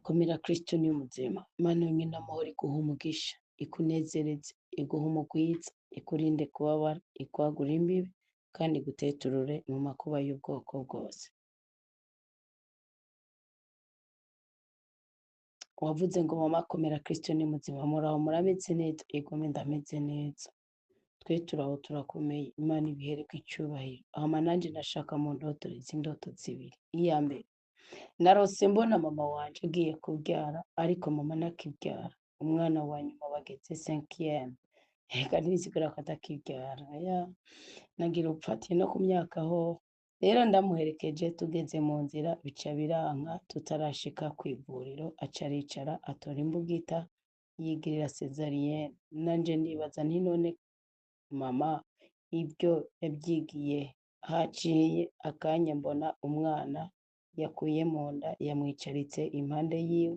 Komera Kristo ni muzima. Imana yonyine amahoro iguha umugisha, ikunezereze, iguha umugwiza, ikurinde kubabara, ikwagura imbibi, kandi iguteturure mu makuba y'ubwoko bwose. Wavuze ngo mama komera Kristo ni muzima, muraho murameze neza, egome ndameze neza. Twe turaho turakomeye, Imana ibihereko icubahiro. Hama nanje nashaka mu ndotore z'indoto zibiri. Iya mbere, narose mbona mama wanje agiye kubyara, ariko mama nakibyara. Umwana wa nyuma bageze 5e. Eka ntibisigura ko atakibyara. Nagira upfatiye no ku myaka ho. Rero ndamuherekeje tugeze mu nzira bica biranka tutarashika kw'ivuriro acaricara atora imbugita yigirira cesarienne. Nanje ndibaza nti none mama ibyo yabyigiye. Haciye akanya mbona umwana yakuye mu nda yamwicaritse impande yiwe,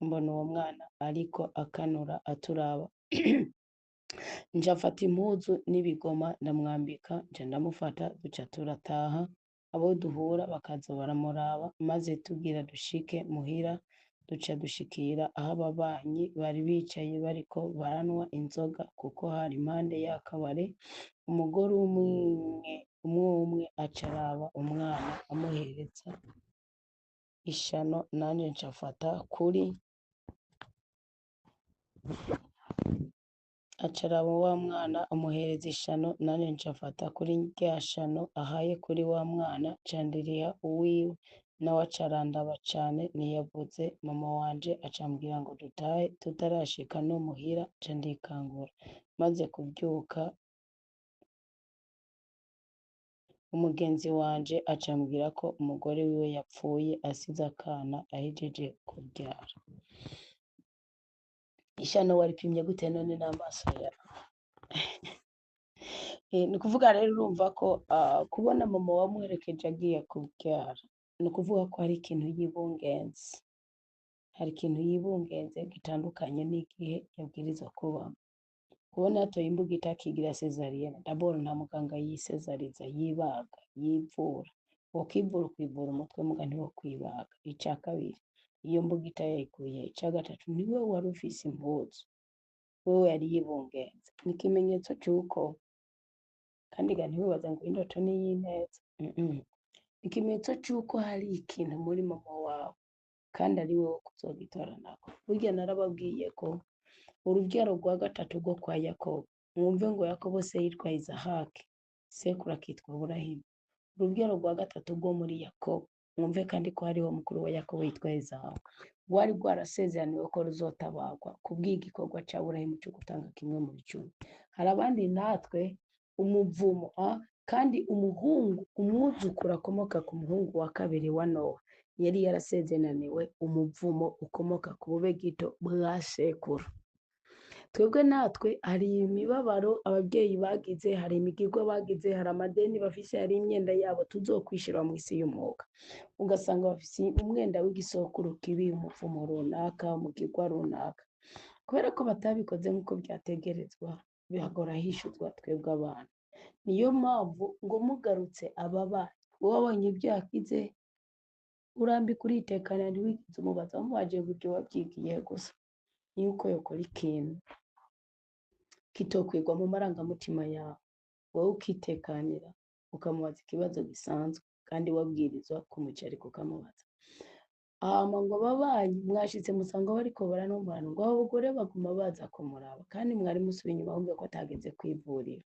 mbona uwo mwana ariko akanura aturaba. Nja mfata impuzu n'ibigoma ndamwambika, nja ndamufata duca turataha, abo duhura bakaza baramuraba, maze tugira dushike muhira duca dushikira aho ababanyi bari bicaye bariko baranwa inzoga kuko hari impande y'akabare. Umugore umwe acaraba umwana amuhereza ishano, nanje nca mfata kuri acaraba wa mwana amuhereza ishano, nanje nca mfata kuri rya shano ahaye kuri wa mwana candiriya uwiwe, nawe acarandaba cane ntiyavuze. Mama wanje acambwira ngo dutahe tutarashika no muhira, ca ndikangura. Maze kubyuka umugenzi wanje acambwira ko umugore wiwe yapfuye asize akana ahejeje kubyara. Ishano waripimye gute none n'amaso yawe? Ni kuvuga rero urumva ko kubona mama wamuherekeje agiye kubyara, ni ukuvuga ko hari ikintu yibungenze. Hari ikintu yibungenze gitandukanye n'igihe yabwirizwa kubamo. Kubona yatoye imbugita akigira cesarienne, d'abord nta muganga yisezariza, yibaga, yivura. Wokivura ukivura umutwe muga ntiwo kwibaga. Ica kabiri, iyo mbugita yayikuye. Ica gatatu, niwe wari ufise impuzu, wewe yari yibungenze. Ni ikimenyetso c'uko, kandi ga ntiwibaza ngo indoto ni y'ineza. Ni ikimenyetso c'uko hari ikintu muri mama wawe, kandi ari wowe kuzogitora nako. Burya narababwiye ko urubyaro rwa gatatu rwo kwa Yakobo, mwumve ngo Yakobo se yitwa Izahaki, sekuru akitwa Burahimu. Urubyaro rwa gatatu rwo muri Yakobo, mwumve kandi ko hariho mukuru wa Yakobo yitwa Esawu, rwari rwarasezeraniwe ko ruzotabagwa kubw'igikorwa ca Burahimu cyo gutanga kimwe mu 10. Hari abandi natwe umuvumo, kandi umwuzukuru akomoka ku muhungu wa kabiri wa Nowa yari yarasezeraniwe umuvumo ukomoka ku bube gito bwa sekuru. Twebwe natwe hari imibabaro ababyeyi bagize, hari imigirwa bagize, hari amadeni bafise, hari imyenda yabo tuzokwishira mu isi y'umwuka. Ugasanga bafise umwenda w'igisokuru kibi, umuvumo runaka, umugirwa runaka. Kubera ko batabikoze nk'uko byategerezwa, bihagora hishuzwa twebwe abana. Niyo mpamvu ngo mugarutse ababana, wabonye ibyo yakize, urambika uritekana ntiwigize umubaza wamubaje ngo ibyo wabyigiye gusa. Yuko yokora ikintu kitokwigwa mu marangamutima yawe, wowe ukitekanira ukamubaza ikibazo gisanzwe, kandi wabwirizwa kumucarika ukamubaza. Hama ngo ababanyi mwashitse musanga bariko baranumurana, ngo abagore baguma baza kumuraba, kandi mwari musubiye inyuma ahubwo ko atageze kwivurira.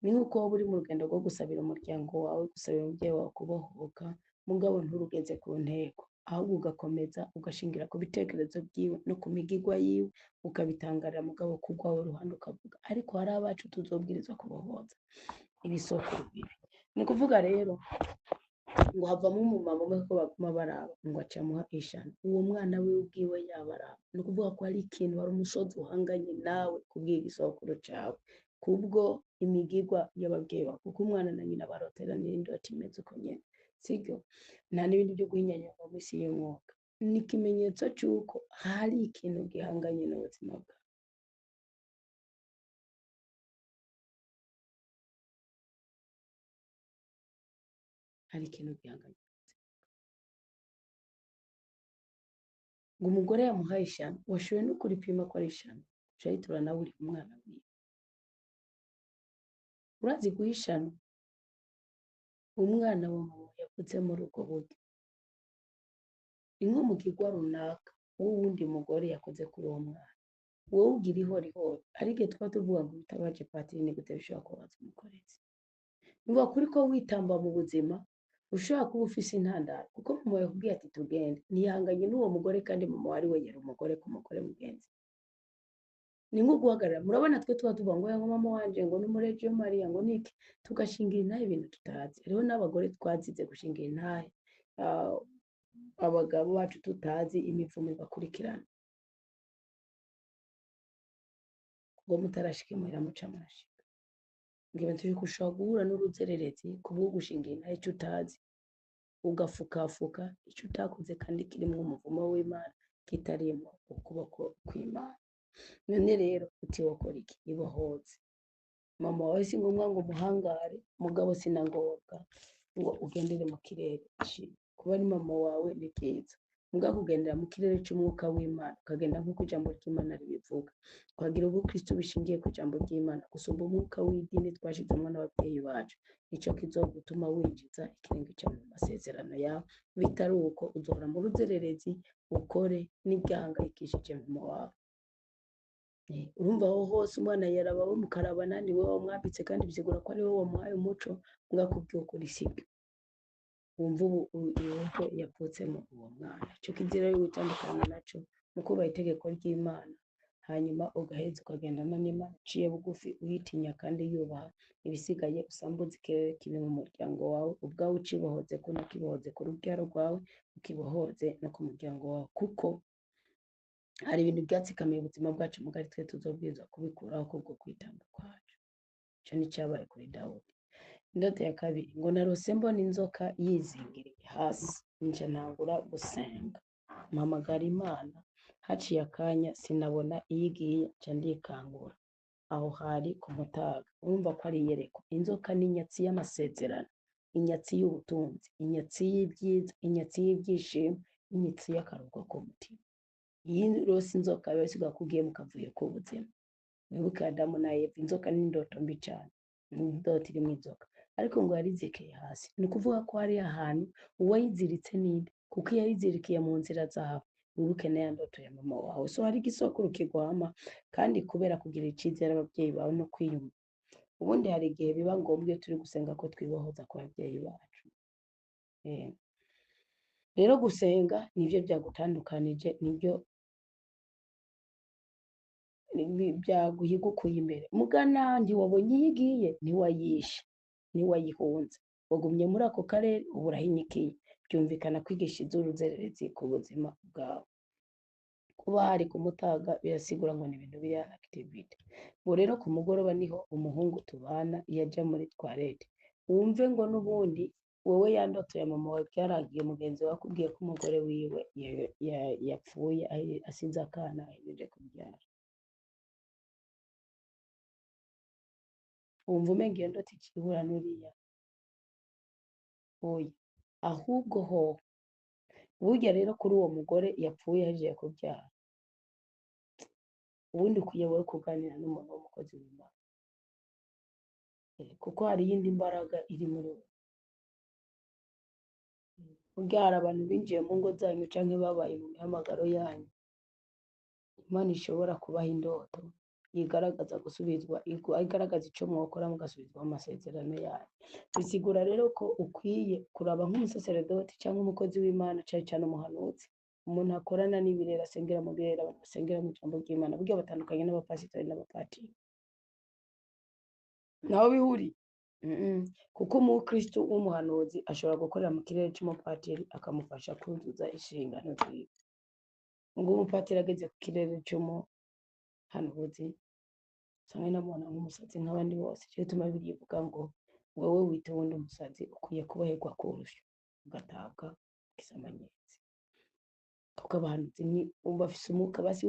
Ni nk'uko wowe uri mu rugendo rwo gusabira umuryango wawe, gusabira umubyeyi wawe kubohoka, mugabo nturugeze ku ntego, ahubwo ugakomeza ugashingira ku bitekerezo byiwe no ku migirwa yiwe, ukabitangarira mugabo kugwawe ruhande ukavuga ariko hari abacu tuzobwirizwa kubohoza ibisokuru bibi. Ni kuvuga rero ngo havamo umumama umwe ko baguma baraba ngo acamuha ishano, uwo mwana we ubwiwe yabaraba. Ni ukuvuga ko hari ikintu, hari umusozi uhanganye nawe kubwira isokuru cawe, kubwo imigirwa y'ababyeyi bawe, kuko umwana na nyina baroteranira indoto imeze uko nyene, sibyo? Nta n'ibindi byo guhinyanya mu misi y'umwuka. Ni ikimenyetso c'uko hari ikintu gihanganye n'ubuzima bwawe. Hari ikintu gihanganye. ngo umugore yamuhaye ishano washoboye no kuripima ko ari ishano ucayitura nawe uri umwana wiwe urazi guha ishano umwana wa mama yavutse muri ubwo buryo ni nko mu kigwa runaka w'uwundi mugore yakoze kuri uwo mwana wowe ugira ihorihori ariko twa tuvuga ngo bitabaje patiri ni gute bishobora kubaza umukorezi niba kuri ko witamba mu buzima ushobora kuba ufise intandaro kuko mama yakubwiye ati tugende ntiyanganye n'uwo mugore kandi mama wari we yari umugore ku mugore mugenzi ni nko guhagarara murabona twe tuba tuvuga ngo yango mama wanje ngo n'umurejo Maria ngo niki tugashingira intahe ibintu tutazi rero n'abagore twazize gushingira intahe abagabo bacu tutazi imivumo ibakurikirana ngo mutarashika imuhira muca murashika ngibe turi gushobora guhura n'uruzererezi kubwo gushingira intahe icyo utazi ugafukafuka icyo utakoze kandi kirimo umuvumo w'Imana kitarimo ukuboko kw'Imana none rero utiwokora iki ibohoze mama wawe si ngombwa ngo umuhangare mugabo sinangombwa ngo ugendere mu kirere kuba ari mama wawe ni byiza mbwa kugendera mu kirere cy'umwuka w'Imana ukagenda nk'uko ijambo ry'Imana ribivuga ukagira ubukristo bishingiye ku ijambo ry'Imana gusumba umwuka w'idini twashizemo n'ababyeyi bacu nicyo kizogutuma winjiza ikirenge cyawe mu masezerano yawe bitari uko uzohora mu ruzererezi ukore n'ibyahangayikishije mama wawe urumva aho hose umwana yaraba mukaraba nandi we wamwambitse kandi bisigura ko ari wowe wamuhaye umuco mwakubwiye ukuri sibyo wumva uko yavutsemo uwo mwana icyo kizira yo gutandukana naco nuko bayitegeko ry'Imana hanyuma ugaheza ukagendana n'Imana ciye bugufi uhitinya kandi yubaha ibisigaye usambuza ikirere kibi mu muryango wawe ubwawe ucibohoze ko nakibohoze ku rubyaro rwawe ukibohoze no ku muryango wawe kuko hari ibintu byatsikamiye ubuzima bwacu mugari twe tuzobwirizwa kubikuraho kubwo kwitanga kwacu icyo ni cyabaye kuri Dawudi indoto ya kabiri ngo narose mbona inzoka yizingiriye hasi nje ntangura gusenga mpamagara Imana haciye akanya sinabona iyigiye nca ndikangura aho hari ku mutaga urumva ko ari yereko inzoka n'inyatsi y'amasezerano inyatsi y'ubutunzi inyatsi y'ibyiza inyatsi y'ibyishimo inyatsi y'akaruhuko k'umutima iyi rose inzoka yasiga kugiye mukavuye ku buzima wibuke Adamu na Eva inzoka n'indoto mbi cyane indoto irimo inzoka ariko ngo yarizekeye hasi ni ukuvuga ko hari ahantu uwayiziritse ninde kuko yayizirikiye mu nzira zawe wibuke na ndoto ya mama wawe so hari igisokuru kigwama kandi kubera kugira icyizere ababyeyi bawe no kwiyumva ubundi hari igihe biba ngombwa iyo turi gusenga ko twibohoza ku babyeyi bacu rero gusenga nibyo byagutandukanije nibyo byaguhigukuye imbere mugana ntiwabonye iyigiye ntiwayishe ntiwayihunze wagumye muri ako karere ubu urahinikiye byumvikana kwigisha iz'uruzererezi ku buzima bwawe kuba hari ku mutaga birasigura ngo ni ibintu biri activity ngo rero ku mugoroba niho umuhungu tubana yajya muri toilette wumve ngo n'ubundi wowe yandoto ya mama wawe byaragiye mugenzi wakubwiye ko umugore wiwe yapfuye asize akana ahejeje kubyara wumva umenga iyo ndoto ikibura n'uriya oya ahubwo ho burya rero kuri uwo mugore yapfuye ahejeje kubyara ubundi ukwiye wowe kuganira n'umuntu w'umukozi w'Imana kuko hari iyindi mbaraga iri muri we burya hari abantu binjiye mu ngo zanyu canke babaye mu mihamagaro yanyu Imana ishobora kubaha indoto yigaragaza gusubizwa igaragaza icyo mwokora mugasubizwa amasezerano yayo bisigura rero ko ukwiye kuraba nk'umusaseredoti cyangwa umukozi w'Imana cyane cyane umuhanuzi umuntu akorana n'ibirera asengera mu birera abantu basengera mu ijambo ry'Imana burya batandukanye n'abapasitori n'abapatiri naho bihuri kuko umukristo w'umuhanuzi ashobora gukorera mu kirere cy'umupatiri akamufasha kuzuza inshingano ziwe ngo umupatiri ageze ku kirere cy'umuhanuzi usanga namubona nk'umusazi nk'abandi bose cyo gituma birivuga ngo wowe wita wundi umusazi ukwiye kuboherwa ku rusyo ugatabwa kisamanyezi kuko abahanuzi ni bafise umwuka basi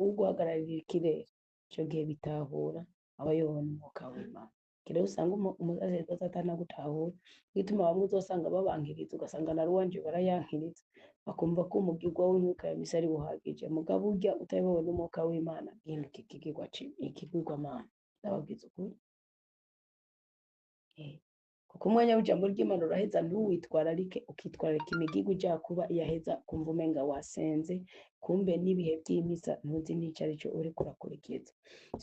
uguhagararira ikirere icyo gihe bitahura abayobona umwuka w'Imana rero usanga umusaseredoti atanagutahura gituma bamwe uzosanga babankiriza ugasanga na ruwanje barayankiriza bakumva ko umugirwa w'umwuka ya misa ari buhagije mugabo urya utabibowe n'umwuka w'Imana gihinduka ikigirwamana ndababwiza ukuri kuko umwanya w'ijambo ry'Imana uraheza ntuwitwararike ukitwararika imigirwa ijya kuba iyaheza kumva umenga wasenze kumbe n'ibihe by'imisa ntuzi n'icyo ari cyo uri kurakurikiza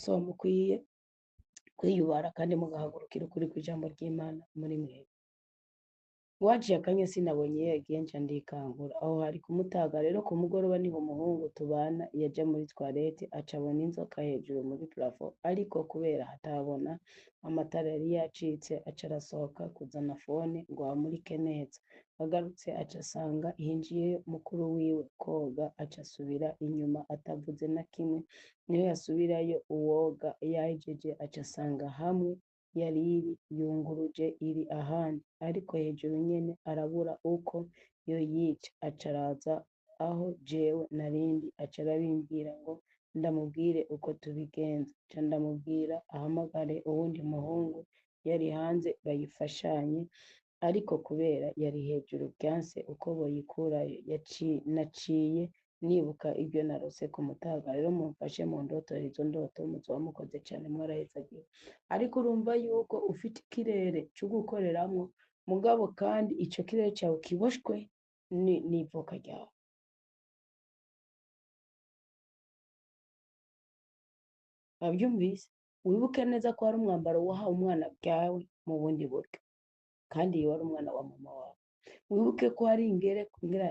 so mukwiye kwiyubara kandi mugahagurukira ukuri kw'ijambo ry'Imana muri mwe waciye akanya sinabonye yagiye nca ndikangura aho hari kumutaga rero ku mugoroba niho umuhungu tubana yaja muri toilette acabona inzoka hejuru muri plafo ariko kubera hatabona amatara yari yacitse aca arasohoka kuzana fone ngo amurike neza agarutse aca asanga hinjiye mukuru wiwe koga aca asubira inyuma atavuze na kimwe niyo yasubirayo uwoga yahejeje aca asanga hamwe yari iri yunguruje iri ahandi ariko hejuru nyene arabura uko yo yica acaraza aho jewe narindi aca arabimbwira ngo ndamubwire uko tubigenza ca ndamubwira ahamagare uwundi muhungu yari hanze bayifashanye ariko kubera yari hejuru byanse uko boyikurayo naciye nibuka ibyo narose ku mutaga rero mumfashe mu ndoto izo ndoto muzoba mukoze cyane mwarahezagiwe ariko urumva yuko ufite ikirere cyo gukoreramwo mugabo kandi ico kirere cyawe kiboshwe n'ivuka ryawe abyumvise wibuke neza ko hari umwambaro wahawe umwana bwawe mu bundi buryo kandi iyo wari umwana wa mama wawe wibuke ko hari ingere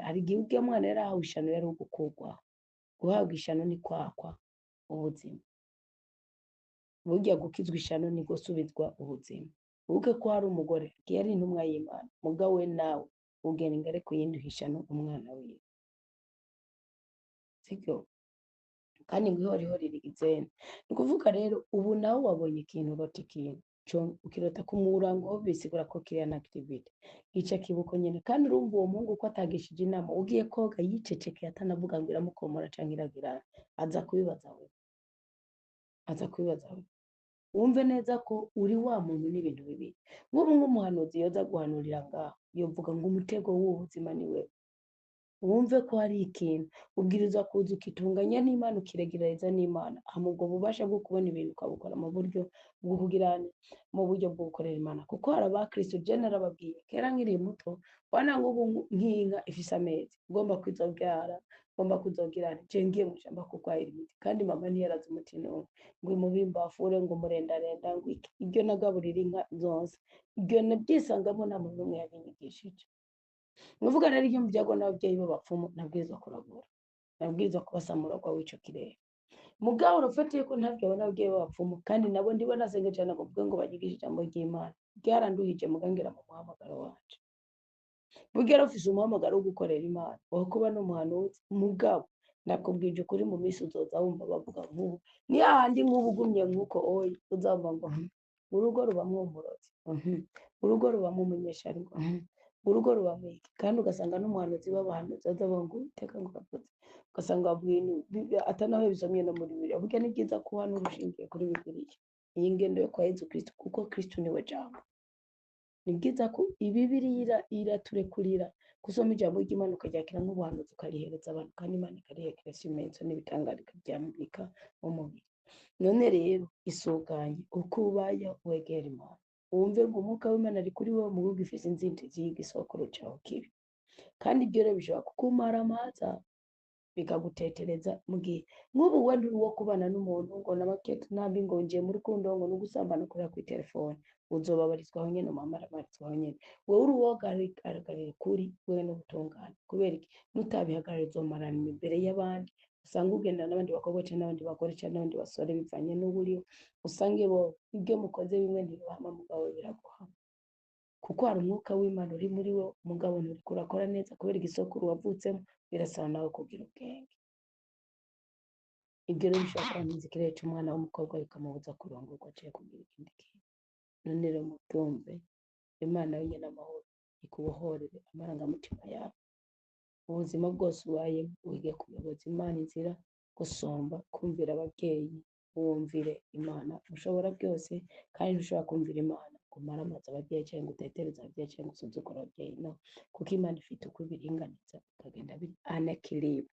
hari igihe ubwe mwana yari ahawe ishano yari ugukurwaho guhabwa ishano ni kwakwa ubuzima burya gukizwa ishano ni gusubizwa ubuzima wibuke ko hari umugore yari intumwa y'Imana mugabo we nawe ugenda ingare ku yindi ishano umwana wiwe sibyo kandi ngo ihoriho rigizene ni ukuvuga rero ubu nawe wabonye ikintu urota ikintu ukirota ku murango bisigura ko kiriya na activity gica kibuko nyene kandi urumva uwo muhungu ko atagishije inama ugiye koga yicecekeye atanavuga ngo iramukomora canke iragira aza kubibaza we wumve neza ko uri wa muntu n'ibintu bibiri nk'ubu nk'umuhanuzi yoza guhanurira ngaho yovuga ngo umutego w'ubuzima ni we wumve ko hari ikintu ubwirizwa kuza ukitunganya n'Imana ukiregereza n'Imana hamubwo bubasha bwo kubona ibintu ukabukora mu buryo bwo kugirana mu buryo bwo gukorera Imana kuko hari abakristo je narababwiye kera nkiri muto wana ngubu nk'inka ifise amezi ugomba kwizobyara ugomba kuzogirana je ngiye mu shamba kukwahira imiti kandi mama ntiyarazi umuti n'umwe ngo imubimbafure ngo murendarenda ngo ibyo nagaburira inka zose ibyo nabyisangamo nta muntu n'umwe yabinyigishije nuvuga rero iyo mbyago n'ababyeyi b'abapfumu nabwirizwa kuragura nabwirizwa kubasamura kwa w'ico kirere mugabo urafatiye ko ntabyo n'ababyeyi b'abapfumu kandi nabo ndibo nasenga cyane ngo bwe ngo bagigishe ijambo ry'Imana ryaranduhije mugangira mu muhamagaro wacu bugera ufise umuhamagaro wo gukorera Imana wo kuba n'umuhanuzi mugabo nakubwije ukuri mu minsi uzoza wumva bavuga nk'ubu ni hahandi nk'ubu ugumye nk'uko oyi uzava ngo urugo rubamwo umurozi urugo rubamwo umunyeshari urugo rubamwiki kandi ugasanga n'umuhanuzi w'abahanuzi azavuga ngo iteka ngo kavuze ugasanga babwiye atanaho bisomye no muri Bibiliya burya ni byiza ko hano urushingiye kuri Bibiliya iyi ngendo yo kwa Yesu Kristo kuko Kristo niwe jambo ni byiza ko Bibiliya iraturekurira gusoma ijambo ry'Imana ukaryakira nk'ubuhanuzi ukarihereza abantu kandi Imana ikarihekereza ibimenyetso n'ibitangaza byambika mu mubiri none rero isuganye uko ubaye wegera Imana wumve ngo umwuka w'Imana ari kuri wowe mu rugo ifise inzitizi y'igisokoro cyawe kibi kandi ibyo rero bishobora kukumara amaza bikagutetereza mu gihe nk'ubu wenda uri wo kubana n'umuntu ngo n'amakete ntambi ngo ngiye mu rukundo ngo no gusambana kurira ku telefone uzobabarizwaho nyene umamarizwaho nyene wowe uri wogaragara kuri wewe n'ubutungane kubera iki nutabihagarara uzomarana imbere y'abandi usanga ugenda n'abandi bakobwa cyane n'abandi bagore cyane n'abandi basore bivanye n'uburiyo usange bo ibyo mukoze bimwe ntibihama mugabo biraguha kuko hari umwuka w'Imana uri muri we mugabo nturi kurakora neza kubera igisokuru wavutsemo birasaba nawe kugira ubwenge ibyo rero bishobora kwangiza ikirere cy'umwana w'umukobwa bikamubuza kurongorwa aciye kugira ikindi kintu none rero mubyumve Imana yonyine amahoro ikubohorere amarangamutima yawe ubuzima bwose ubaye wige kuyoboza Imana inzira gusomba kumvira ababyeyi wumvire Imana ushobora byose kandi ushobora kumvira Imana umaramaza ababyeyi canke ngo utetereze ababyeyi canke usuzugure ababyeyi, no, kuko Imana ifite uko ibiringaniza bikagenda biri en équilibre.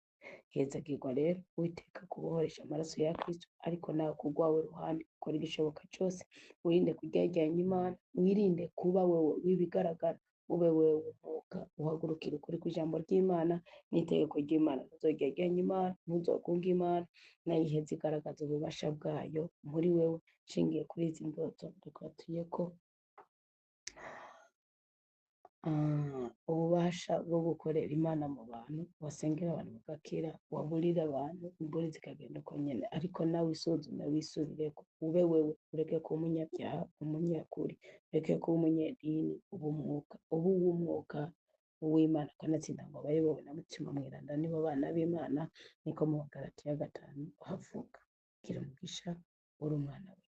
Hezagirwa rero, Uwiteka akubohoreshe amaraso ya Kristo, ariko nawe ku rwawe ruhande ukora igishoboka cose, wirinde kuryarya Imana, wirinde kuba wewe w'ibigaragara, ube wewe w'umwuka, uhagurukire ukuri kw'ijambo ry'Imana n'itegeko ry'Imana. Ntuzoryarya Imana, ntuzogunga Imana, nayo iheze igaragaza ububasha bwayo muri wewe. Nshingiye kuri izi ndoto dukwatuyeko ububasha bwo gukorera Imana mu bantu, wasengera abantu bagakira, waburira abantu imburi zikagenda uko nyene, ariko nawe isuzume wisubireko, ube wewe, ureke kuba umunyabyaha, umunyakuri, ureke kuba umunyedini, ube umwuka, ube uw'umwuka w'Imana, kanatsinda ngo abayobowe na Mutima Mweranda nibo bana b'Imana, niko mu Bagalatiya 5 havuga. Gira umugisha, uri umwana we.